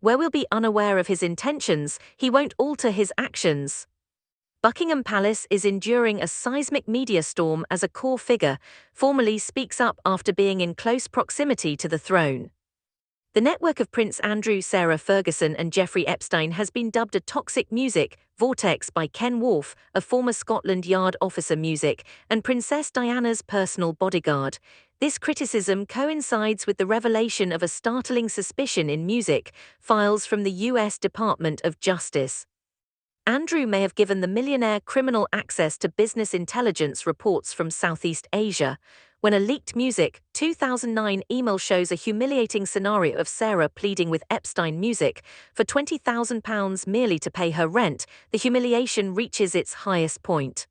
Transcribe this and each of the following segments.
where we'll be unaware of his intentions, he won't alter his actions. Buckingham Palace is enduring a seismic media storm as a core figure formally speaks up after being in close proximity to the throne. The network of Prince Andrew, Sarah Ferguson and Jeffrey Epstein has been dubbed a toxic music vortex by Ken Wharf, a former Scotland Yard officer music, and Princess Diana's personal bodyguard. This criticism coincides with the revelation of a startling suspicion in music files from the US Department of Justice. Andrew may have given the millionaire criminal access to business intelligence reports from Southeast Asia. When a leaked music 2009 email shows a humiliating scenario of Sarah pleading with Epstein Music for £20,000 merely to pay her rent, the humiliation reaches its highest point.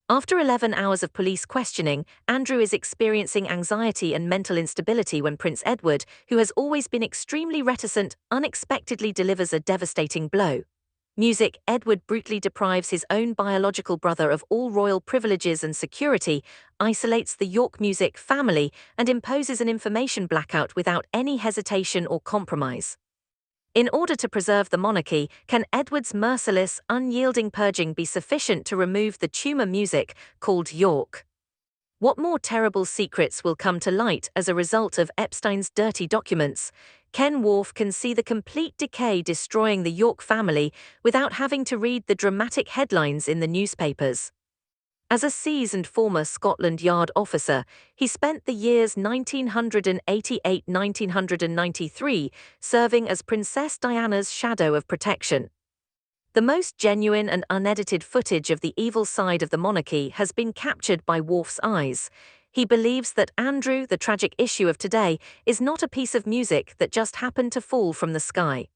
After 11 hours of police questioning, Andrew is experiencing anxiety and mental instability when Prince Edward, who has always been extremely reticent, unexpectedly delivers a devastating blow. Music. Edward brutally deprives his own biological brother of all royal privileges and security, isolates the York music family, and imposes an information blackout without any hesitation or compromise. In order to preserve the monarchy, can Edward's merciless, unyielding purging be sufficient to remove the tumor music called York? What more terrible secrets will come to light as a result of Epstein's dirty documents? Ken Wharf can see the complete decay destroying the York family without having to read the dramatic headlines in the newspapers. As a seasoned former Scotland Yard officer, he spent the years 1988–1993 serving as Princess Diana's shadow of protection. The most genuine and unedited footage of the evil side of the monarchy has been captured by Wharf's eyes. He believes that Andrew, the tragic issue of today, is not a piece of music that just happened to fall from the sky.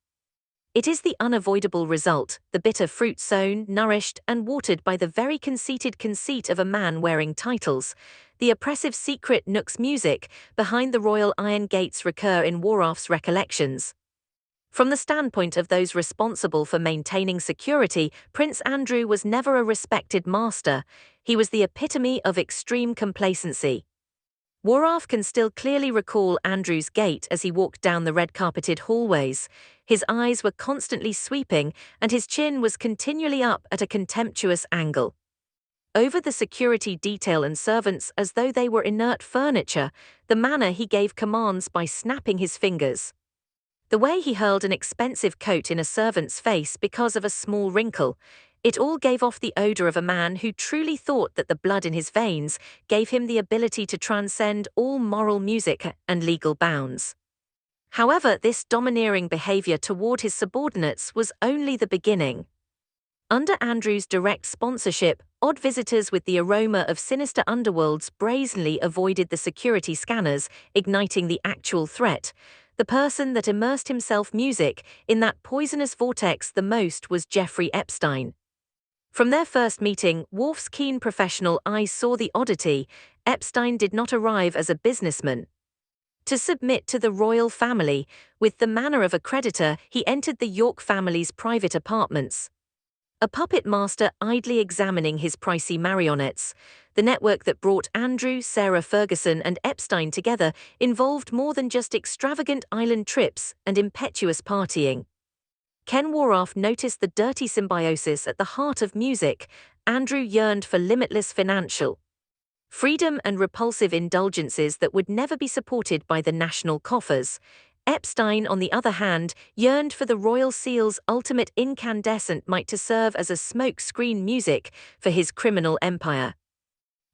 It is the unavoidable result, the bitter fruit sown, nourished, and watered by the very conceited conceit of a man wearing titles. The oppressive secret nooks music behind the royal iron gates recur in Wharf's recollections. From the standpoint of those responsible for maintaining security, Prince Andrew was never a respected master. He was the epitome of extreme complacency. Wharf can still clearly recall Andrew's gait as he walked down the red-carpeted hallways. His eyes were constantly sweeping, and his chin was continually up at a contemptuous angle. Over the security detail and servants as though they were inert furniture, the manner he gave commands by snapping his fingers. The way he hurled an expensive coat in a servant's face because of a small wrinkle. It all gave off the odor of a man who truly thought that the blood in his veins gave him the ability to transcend all moral music and legal bounds. However, this domineering behavior toward his subordinates was only the beginning. Under Andrew's direct sponsorship, odd visitors with the aroma of sinister underworlds brazenly avoided the security scanners, igniting the actual threat. The person that immersed himself music in that poisonous vortex the most was Jeffrey Epstein. From their first meeting, Wharf's keen professional eyes saw the oddity. Epstein did not arrive as a businessman to submit to the royal family. With the manner of a creditor, he entered the York family's private apartments. A puppet master idly examining his pricey marionettes. The network that brought Andrew, Sarah Ferguson and Epstein together involved more than just extravagant island trips and impetuous partying. Ken Wharf noticed the dirty symbiosis at the heart of music. Andrew yearned for limitless financial freedom and repulsive indulgences that would never be supported by the national coffers. Epstein, on the other hand, yearned for the royal seal's ultimate incandescent might to serve as a smoke screen music for his criminal empire.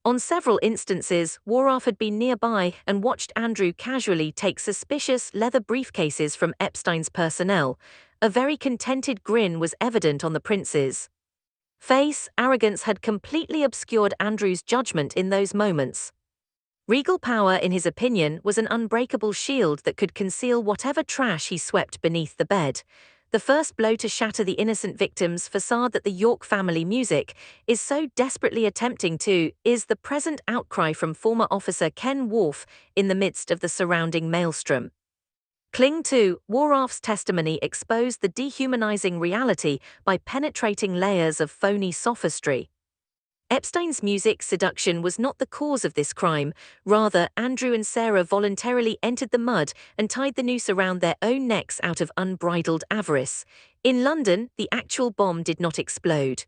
On several instances, Wharf had been nearby and watched Andrew casually take suspicious leather briefcases from Epstein's personnel. A very contented grin was evident on the prince's face. Arrogance had completely obscured Andrew's judgment in those moments. Regal power, in his opinion, was an unbreakable shield that could conceal whatever trash he swept beneath the bed. The first blow to shatter the innocent victim's facade that the York family music is so desperately attempting to is the present outcry from former officer Ken Wharf in the midst of the surrounding maelstrom. Cling to. Wharf's testimony exposed the dehumanizing reality by penetrating layers of phony sophistry. Epstein's music seduction was not the cause of this crime. Rather, Andrew and Sarah voluntarily entered the mud and tied the noose around their own necks out of unbridled avarice. In London, the actual bomb did not explode.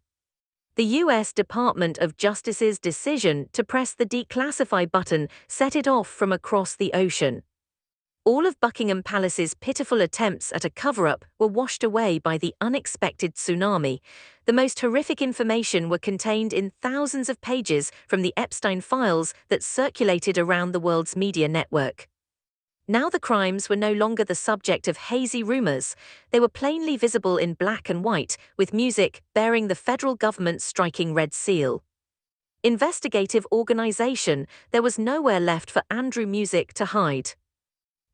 The US Department of Justice's decision to press the declassify button set it off from across the ocean. All of Buckingham Palace's pitiful attempts at a cover-up were washed away by the unexpected tsunami. The most horrific information were contained in thousands of pages from the Epstein files that circulated around the world's media network. Now the crimes were no longer the subject of hazy rumors. They were plainly visible in black and white, with music bearing the federal government's striking red seal. Investigative organization, there was nowhere left for Andrew Music to hide.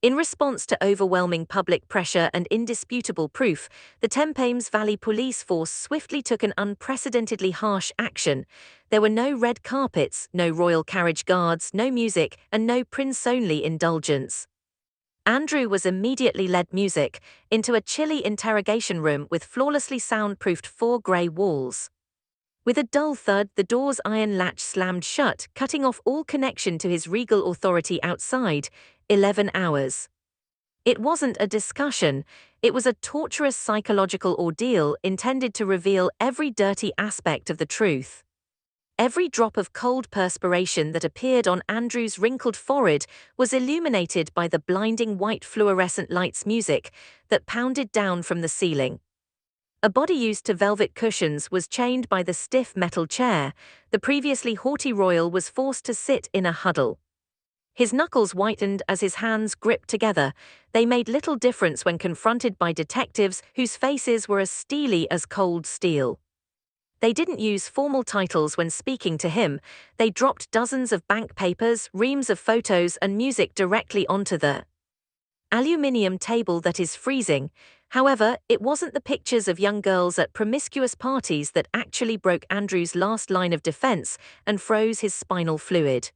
In response to overwhelming public pressure and indisputable proof, the Thames Valley Police Force swiftly took an unprecedentedly harsh action. There were no red carpets, no royal carriage guards, no music, and no prince-only indulgence. Andrew was immediately led music into a chilly interrogation room with flawlessly soundproofed 4 grey walls. With a dull thud, the door's iron latch slammed shut, cutting off all connection to his regal authority outside. 11 hours. It wasn't a discussion, it was a torturous psychological ordeal intended to reveal every dirty aspect of the truth. Every drop of cold perspiration that appeared on Andrew's wrinkled forehead was illuminated by the blinding white fluorescent lights music that pounded down from the ceiling. A body used to velvet cushions was chained by the stiff metal chair. The previously haughty royal was forced to sit in a huddle. His knuckles whitened as his hands gripped together. They made little difference when confronted by detectives whose faces were as steely as cold steel. They didn't use formal titles when speaking to him. They dropped dozens of bank papers, reams of photos, and music directly onto the aluminium table that is freezing. However, it wasn't the pictures of young girls at promiscuous parties that actually broke Andrew's last line of defense and froze his spinal fluid.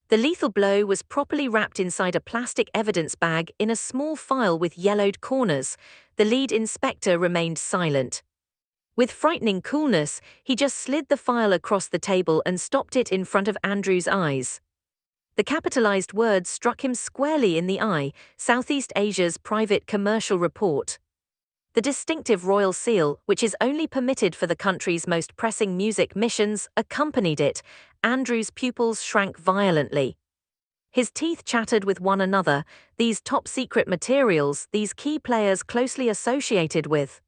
The lethal blow was properly wrapped inside a plastic evidence bag in a small file with yellowed corners. The lead inspector remained silent. With frightening coolness, he just slid the file across the table and stopped it in front of Andrew's eyes. The capitalized words struck him squarely in the eye: Southeast Asia's Private Commercial Report. The distinctive royal seal, which is only permitted for the country's most pressing music missions, accompanied it. Andrew's pupils shrank violently. His teeth chattered with one another. These top-secret materials, these key players closely associated with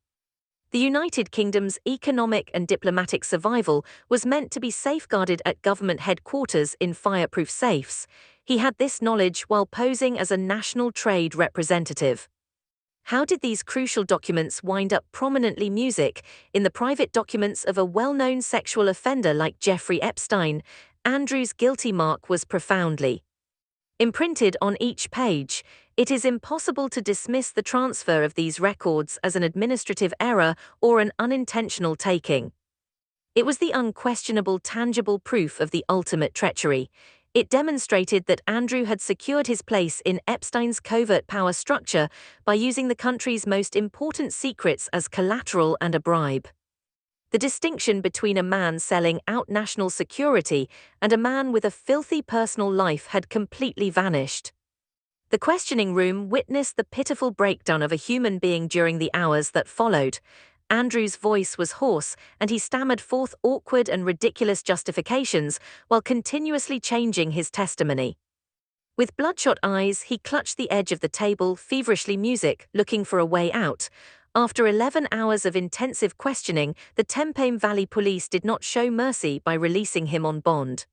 the United Kingdom's economic and diplomatic survival, was meant to be safeguarded at government headquarters in fireproof safes. He had this knowledge while posing as a national trade representative. How did these crucial documents wind up prominently music in the private documents of a well-known sexual offender like Jeffrey Epstein? Andrew's guilty mark was profoundly imprinted on each page. It is impossible to dismiss the transfer of these records as an administrative error or an unintentional taking. It was the unquestionable, tangible proof of the ultimate treachery. It demonstrated that Andrew had secured his place in Epstein's covert power structure by using the country's most important secrets as collateral and a bribe. The distinction between a man selling out national security and a man with a filthy personal life had completely vanished. The questioning room witnessed the pitiful breakdown of a human being during the hours that followed. Andrew's voice was hoarse, and he stammered forth awkward and ridiculous justifications while continuously changing his testimony. With bloodshot eyes, he clutched the edge of the table, feverishly music, looking for a way out. After 11 hours of intensive questioning, the Thames Valley Police did not show mercy by releasing him on bond.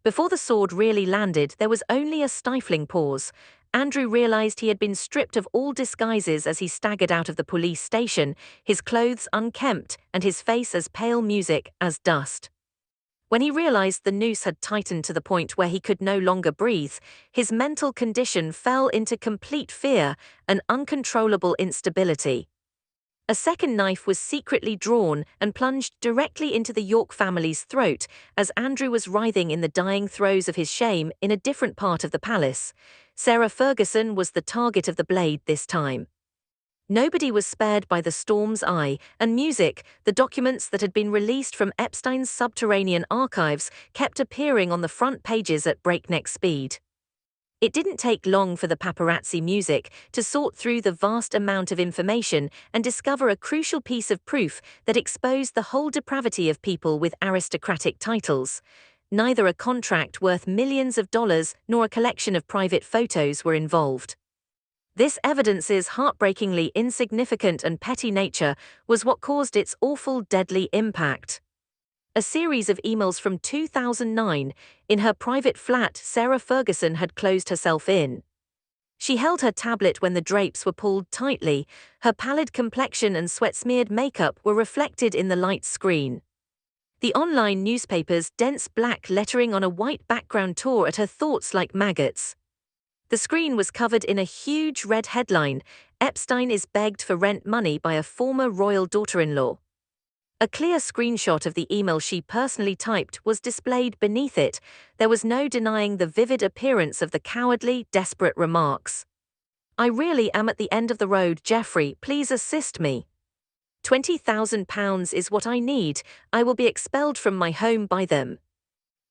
Before the sword really landed, there was only a stifling pause. Andrew realized he had been stripped of all disguises as he staggered out of the police station, his clothes unkempt and his face as pale music as dust. When he realized the noose had tightened to the point where he could no longer breathe, his mental condition fell into complete fear, an uncontrollable instability. A second knife was secretly drawn and plunged directly into the York family's throat as Andrew was writhing in the dying throes of his shame in a different part of the palace. Sarah Ferguson was the target of the blade this time. Nobody was spared by the storm's eye, and music, the documents that had been released from Epstein's subterranean archives, kept appearing on the front pages at breakneck speed. It didn't take long for the paparazzi music to sort through the vast amount of information and discover a crucial piece of proof that exposed the whole depravity of people with aristocratic titles. Neither a contract worth millions of dollars nor a collection of private photos were involved. This evidence's heartbreakingly insignificant and petty nature was what caused its awful, deadly impact. A series of emails from 2009. In her private flat, Sarah Ferguson had closed herself in. She held her tablet when the drapes were pulled tightly. Her pallid complexion and sweat-smeared makeup were reflected in the light screen. The online newspaper's dense black lettering on a white background tore at her thoughts like maggots. The screen was covered in a huge red headline: Epstein is begged for rent money by a former royal daughter-in-law. A clear screenshot of the email she personally typed was displayed beneath it. There was no denying the vivid appearance of the cowardly, desperate remarks. "I really am at the end of the road, Jeffrey, please assist me. £20,000 is what I need. I will be expelled from my home by them.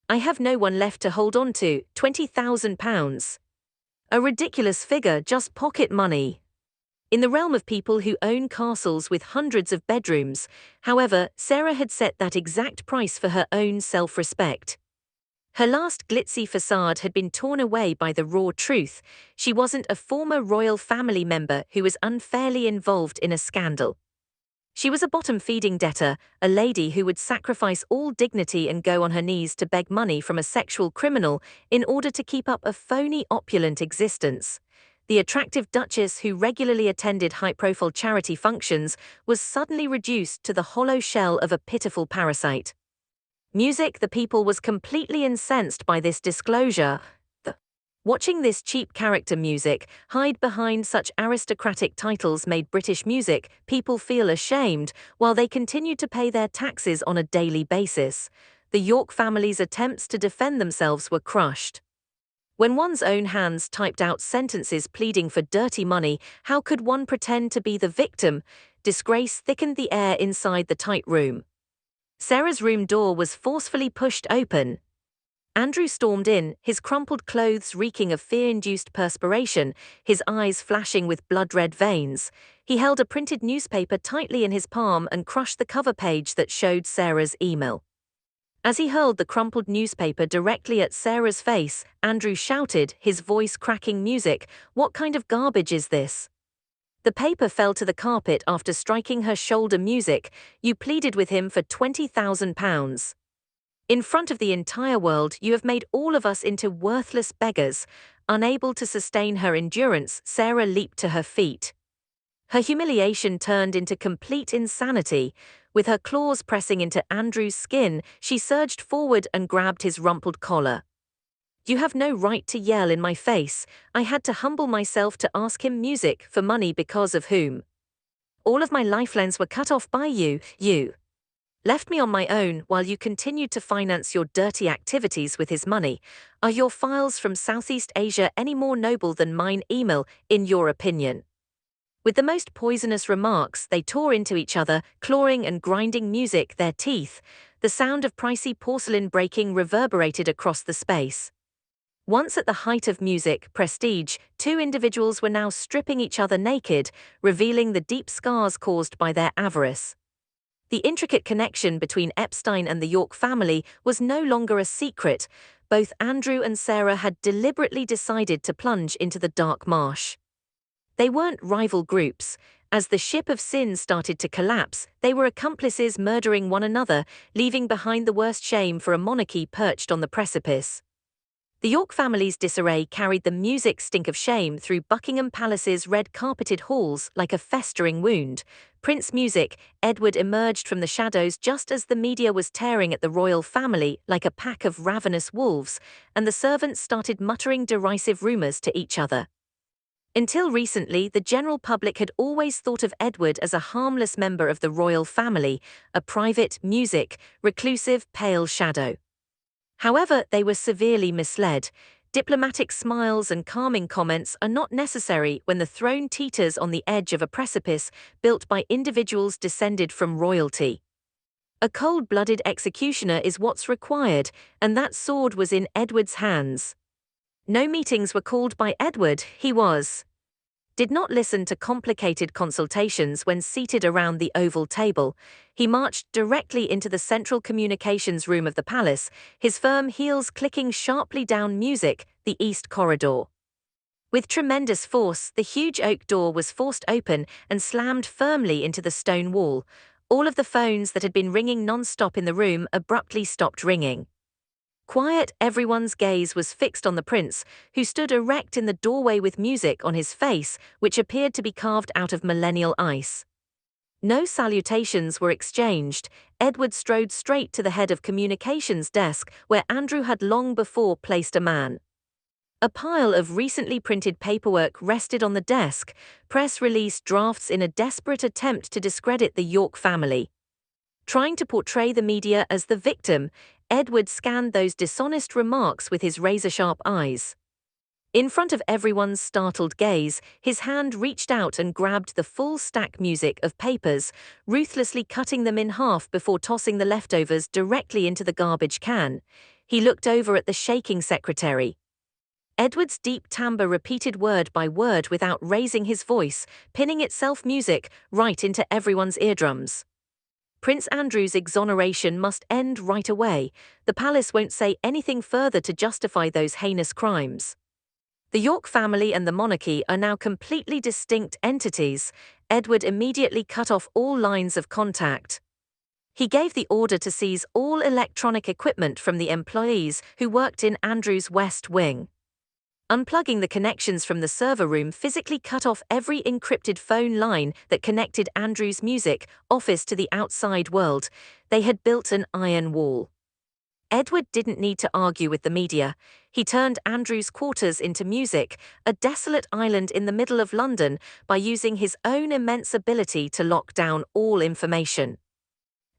I have no one left to hold on to. £20,000. A ridiculous figure, just pocket money." In the realm of people who own castles with hundreds of bedrooms, however, Sarah had set that exact price for her own self-respect. Her last glitzy facade had been torn away by the raw truth. She wasn't a former royal family member who was unfairly involved in a scandal. She was a bottom-feeding debtor, a lady who would sacrifice all dignity and go on her knees to beg money from a sexual criminal in order to keep up a phony, opulent existence. The attractive duchess who regularly attended high-profile charity functions was suddenly reduced to the hollow shell of a pitiful parasite. Music, the people was completely incensed by this disclosure. Watching this cheap character music hide behind such aristocratic titles made British music people feel ashamed while they continued to pay their taxes on a daily basis. The York family's attempts to defend themselves were crushed. When one's own hands typed out sentences pleading for dirty money, how could one pretend to be the victim? Disgrace thickened the air inside the tight room. Sarah's room door was forcefully pushed open. Andrew stormed in, his crumpled clothes reeking of fear-induced perspiration, his eyes flashing with blood-red veins. He held a printed newspaper tightly in his palm and crushed the cover page that showed Sarah's email. As he hurled the crumpled newspaper directly at Sarah's face, Andrew shouted, his voice cracking music, "What kind of garbage is this?" The paper fell to the carpet after striking her shoulder. "Music, you pleaded with him for £20,000. In front of the entire world, you have made all of us into worthless beggars." Unable to sustain her endurance, Sarah leaped to her feet. Her humiliation turned into complete insanity. With her claws pressing into Andrew's skin, she surged forward and grabbed his rumpled collar. "You have no right to yell in my face. I had to humble myself to ask him music for money because of whom? All of my lifelines were cut off by you. You left me on my own while you continued to finance your dirty activities with his money. Are your files from Southeast Asia any more noble than mine email, in your opinion?" With the most poisonous remarks, they tore into each other, clawing and grinding music their teeth. The sound of pricey porcelain breaking reverberated across the space. Once at the height of music prestige, two individuals were now stripping each other naked, revealing the deep scars caused by their avarice. The intricate connection between Epstein and the York family was no longer a secret. Both Andrew and Sarah had deliberately decided to plunge into the dark marsh. They weren't rival groups. As the ship of sin started to collapse, they were accomplices murdering one another, leaving behind the worst shame for a monarchy perched on the precipice. The York family's disarray carried the music stink of shame through Buckingham Palace's red-carpeted halls like a festering wound. Prince Music, Edward emerged from the shadows just as the media was tearing at the royal family like a pack of ravenous wolves, and the servants started muttering derisive rumors to each other. Until recently, the general public had always thought of Edward as a harmless member of the royal family, a private, reclusive, pale shadow. However, they were severely misled. Diplomatic smiles and calming comments are not necessary when the throne teeters on the edge of a precipice built by individuals descended from royalty. A cold-blooded executioner is what's required, and that sword was in Edward's hands. No meetings were called by Edward. He did not listen to complicated consultations when seated around the oval table. He marched directly into the central communications room of the palace, his firm heels clicking sharply down music, the east corridor. With tremendous force, the huge oak door was forced open and slammed firmly into the stone wall. All of the phones that had been ringing non-stop in the room abruptly stopped ringing. Quiet, everyone's gaze was fixed on the prince, who stood erect in the doorway with music on his face, which appeared to be carved out of millennial ice. No salutations were exchanged. Edward strode straight to the head of communications desk, where Andrew had long before placed a man. A pile of recently printed paperwork rested on the desk, press release drafts in a desperate attempt to discredit the York family. Trying to portray the media as the victim, Edward scanned those dishonest remarks with his razor-sharp eyes. In front of everyone's startled gaze, his hand reached out and grabbed the full stack music of papers, ruthlessly cutting them in half before tossing the leftovers directly into the garbage can. He looked over at the shaking secretary. Edward's deep timbre repeated word by word without raising his voice, pinning itself music right into everyone's eardrums. Prince Andrew's exoneration must end right away. The palace won't say anything further to justify those heinous crimes. The York family and the monarchy are now completely distinct entities. Edward immediately cut off all lines of contact. He gave the order to seize all electronic equipment from the employees who worked in Andrew's West Wing. Unplugging the connections from the server room physically cut off every encrypted phone line that connected Andrew's music office to the outside world. They had built an iron wall. Edward didn't need to argue with the media. He turned Andrew's quarters into music, a desolate island in the middle of London, by using his own immense ability to lock down all information.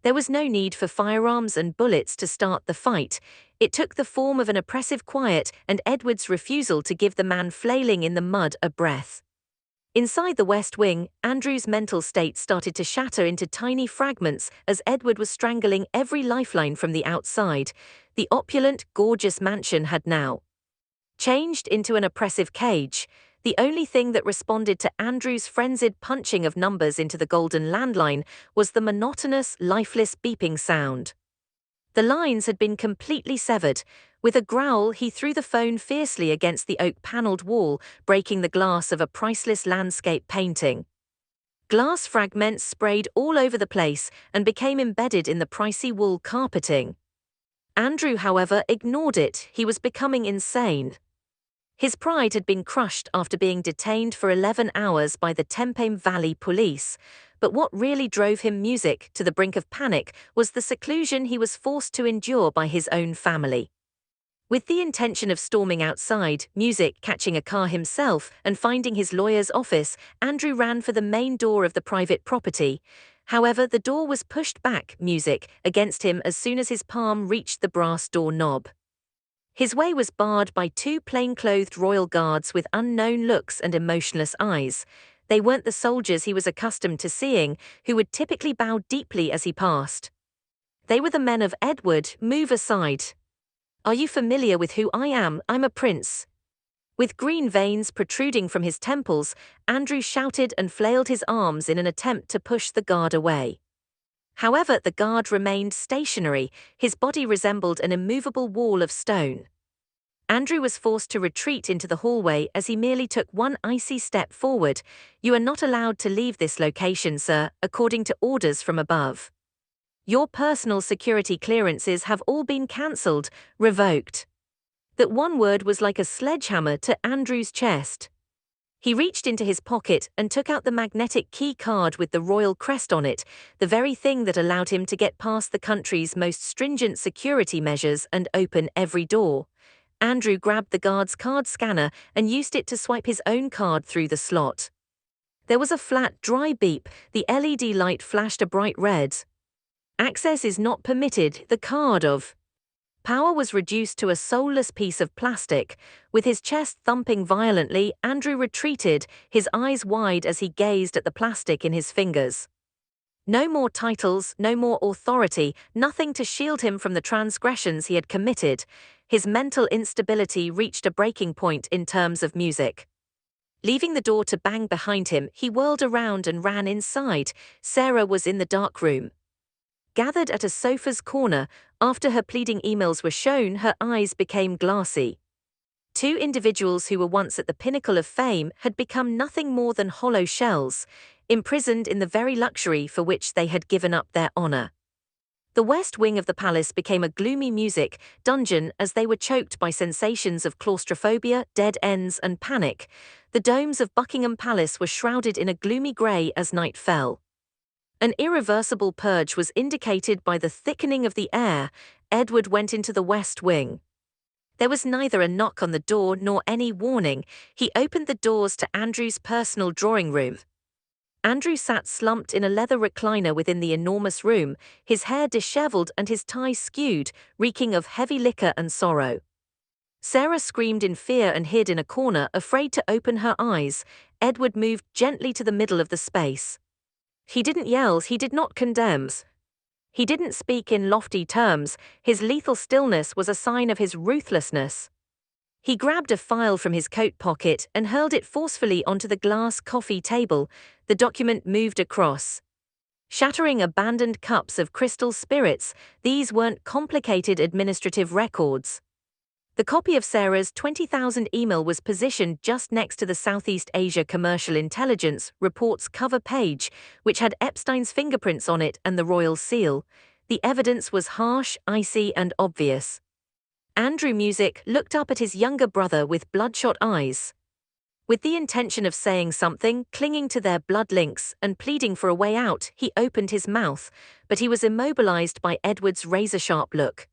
There was no need for firearms and bullets to start the fight. It took the form of an oppressive quiet and Edward's refusal to give the man flailing in the mud a breath. Inside the West Wing, Andrew's mental state started to shatter into tiny fragments as Edward was strangling every lifeline from the outside. The opulent, gorgeous mansion had now changed into an oppressive cage. The only thing that responded to Andrew's frenzied punching of numbers into the golden landline was the monotonous, lifeless beeping sound. The lines had been completely severed. With a growl, he threw the phone fiercely against the oak-paneled wall, breaking the glass of a priceless landscape painting. Glass fragments sprayed all over the place and became embedded in the pricey wool carpeting. Andrew, however, ignored it. He was becoming insane. His pride had been crushed after being detained for 11 hours by the Thames Valley police, but what really drove him music to the brink of panic was the seclusion he was forced to endure by his own family. With the intention of storming outside, music, catching a car himself, and finding his lawyer's office, Andrew ran for the main door of the private property. However, the door was pushed back, music, against him as soon as his palm reached the brass door knob. His way was barred by two plain-clothed royal guards with unknown looks and emotionless eyes. They weren't the soldiers he was accustomed to seeing, who would typically bow deeply as he passed. They were the men of Edward. Move aside. Are you familiar with who I am? I'm a prince. With green veins protruding from his temples, Andrew shouted and flailed his arms in an attempt to push the guard away. However, the guard remained stationary. His body resembled an immovable wall of stone. Andrew was forced to retreat into the hallway as he merely took one icy step forward. You are not allowed to leave this location, sir, according to orders from above. Your personal security clearances have all been cancelled, revoked. That one word was like a sledgehammer to Andrew's chest. He reached into his pocket and took out the magnetic key card with the royal crest on it, the very thing that allowed him to get past the country's most stringent security measures and open every door. Andrew grabbed the guard's card scanner and used it to swipe his own card through the slot. There was a flat, dry beep. The LED light flashed a bright red. Access is not permitted. The card of Power was reduced to a soulless piece of plastic. With his chest thumping violently, Andrew retreated, his eyes wide as he gazed at the plastic in his fingers. No more titles, no more authority, nothing to shield him from the transgressions he had committed. His mental instability reached a breaking point in terms of music. Leaving the door to bang behind him, he whirled around and ran inside. Sarah was in the dark room. Gathered at a sofa's corner, after her pleading emails were shown, her eyes became glassy. Two individuals who were once at the pinnacle of fame had become nothing more than hollow shells, imprisoned in the very luxury for which they had given up their honor. The west wing of the palace became a gloomy music dungeon as they were choked by sensations of claustrophobia, dead ends, and panic. The domes of Buckingham Palace were shrouded in a gloomy grey as night fell. An irreversible purge was indicated by the thickening of the air. Edward went into the west wing. There was neither a knock on the door nor any warning. He opened the doors to Andrew's personal drawing room. Andrew sat slumped in a leather recliner within the enormous room, his hair disheveled and his tie skewed, reeking of heavy liquor and sorrow. Sarah screamed in fear and hid in a corner, afraid to open her eyes. Edward moved gently to the middle of the space. He didn't yell, he did not condemn. He didn't speak in lofty terms, his lethal stillness was a sign of his ruthlessness. He grabbed a file from his coat pocket and hurled it forcefully onto the glass coffee table. The document moved across, shattering abandoned cups of crystal spirits. These weren't complicated administrative records. The copy of Sarah's 20,000 email was positioned just next to the Southeast Asia Commercial Intelligence Report's cover page, which had Epstein's fingerprints on it and the royal seal. The evidence was harsh, icy, and obvious. Andrew Music looked up at his younger brother with bloodshot eyes. With the intention of saying something, clinging to their blood links and pleading for a way out, he opened his mouth, but he was immobilized by Edward's razor-sharp look.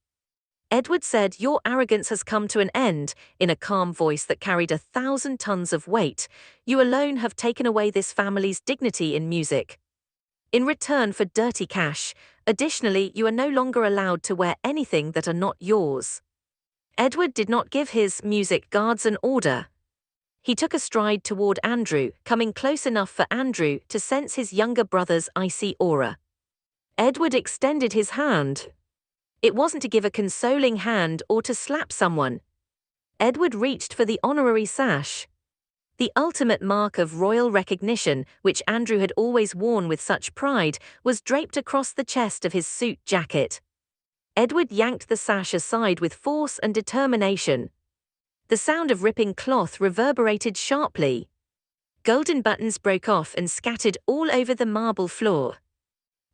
Edward said, "Your arrogance has come to an end," in a calm voice that carried 1,000 tons of weight. "You alone have taken away this family's dignity in music. In return for dirty cash, additionally, you are no longer allowed to wear anything that are not yours." Edward did not give his music guards an order. He took a stride toward Andrew, coming close enough for Andrew to sense his younger brother's icy aura. Edward extended his hand. It wasn't to give a consoling hand or to slap someone. Edward reached for the honorary sash. The ultimate mark of royal recognition, which Andrew had always worn with such pride, was draped across the chest of his suit jacket. Edward yanked the sash aside with force and determination. The sound of ripping cloth reverberated sharply. Golden buttons broke off and scattered all over the marble floor.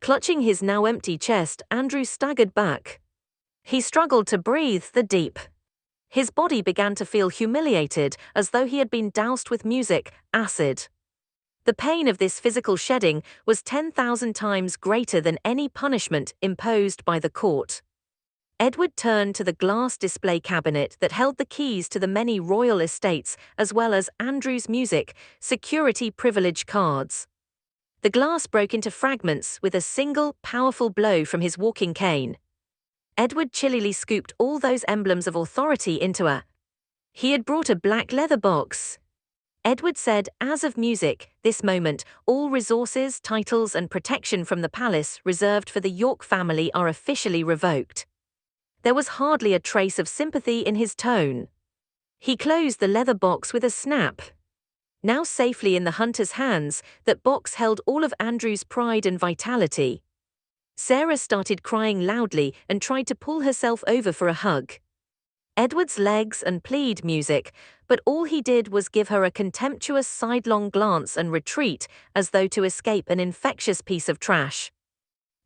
Clutching his now empty chest, Andrew staggered back. He struggled to breathe deep. His body began to feel humiliated, as though he had been doused with music, acid. The pain of this physical shedding was 10,000 times greater than any punishment imposed by the court. Edward turned to the glass display cabinet that held the keys to the many royal estates, as well as Andrew's music, security privilege cards. The glass broke into fragments with a single, powerful blow from his walking cane. Edward chillily scooped all those emblems of authority into a... He had brought a black leather box. Edward said, "As of music, this moment, all resources, titles, and protection from the palace reserved for the York family are officially revoked." There was hardly a trace of sympathy in his tone. He closed the leather box with a snap. Now safely in the hunter's hands, that box held all of Andrew's pride and vitality. Sarah started crying loudly and tried to pull herself over for a hug. Edward's legs and plead music, but all he did was give her a contemptuous sidelong glance and retreat, as though to escape an infectious piece of trash.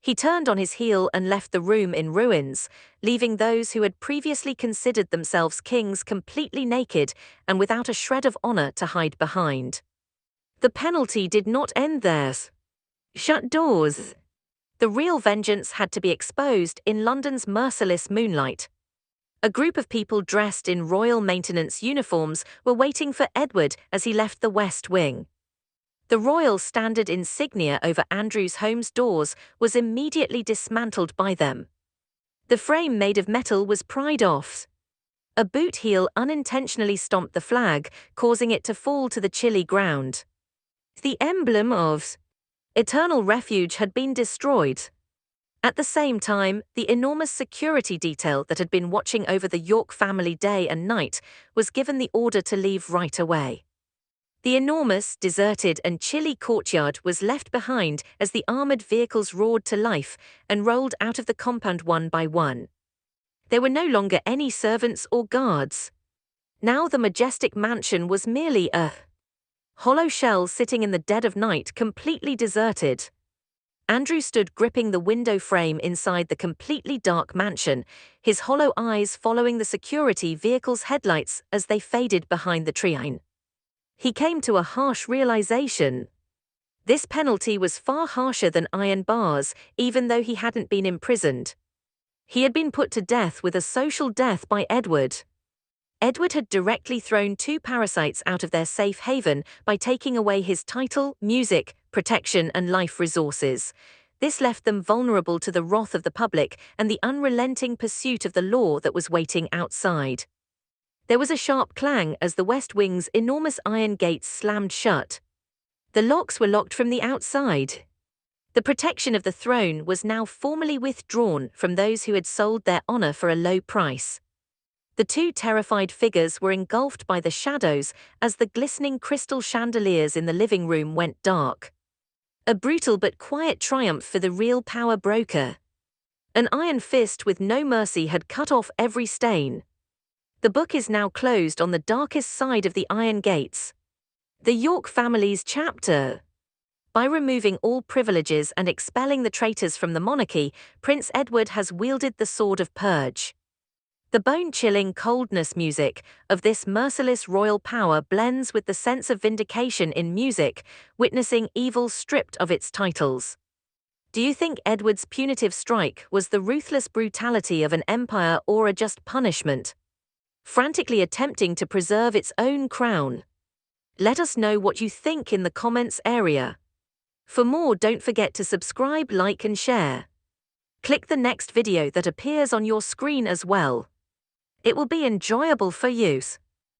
He turned on his heel and left the room in ruins, leaving those who had previously considered themselves kings completely naked and without a shred of honor to hide behind. The penalty did not end there. Shut doors. The real vengeance had to be exposed in London's merciless moonlight. A group of people dressed in royal maintenance uniforms were waiting for Edward as he left the West Wing. The royal standard insignia over Andrew's home's doors was immediately dismantled by them. The frame made of metal was pried off. A boot heel unintentionally stomped the flag, causing it to fall to the chilly ground. The emblem of eternal refuge had been destroyed. At the same time, the enormous security detail that had been watching over the York family day and night was given the order to leave right away. The enormous, deserted and chilly courtyard was left behind as the armoured vehicles roared to life and rolled out of the compound one by one. There were no longer any servants or guards. Now the majestic mansion was merely a hollow shell sitting in the dead of night, completely deserted. Andrew stood gripping the window frame inside the completely dark mansion, his hollow eyes following the security vehicle's headlights as they faded behind the tree. He came to a harsh realization. This penalty was far harsher than iron bars, even though he hadn't been imprisoned. He had been put to death with a social death by Edward. Edward had directly thrown two parasites out of their safe haven by taking away his title, music, protection and life resources. This left them vulnerable to the wrath of the public and the unrelenting pursuit of the law that was waiting outside. There was a sharp clang as the West Wing's enormous iron gates slammed shut. The locks were locked from the outside. The protection of the throne was now formally withdrawn from those who had sold their honor for a low price. The two terrified figures were engulfed by the shadows as the glistening crystal chandeliers in the living room went dark. A brutal but quiet triumph for the real power broker. An iron fist with no mercy had cut off every stain. The book is now closed on the darkest side of the iron gates. The York family's chapter. By removing all privileges and expelling the traitors from the monarchy, Prince Edward has wielded the sword of purge. The bone-chilling coldness music of this merciless royal power blends with the sense of vindication in music, witnessing evil stripped of its titles. Do you think Edward's punitive strike was the ruthless brutality of an empire or a just punishment, frantically attempting to preserve its own crown? Let us know what you think in the comments area. For more, don't forget to subscribe, like and share. Click the next video that appears on your screen as well. It will be enjoyable for use.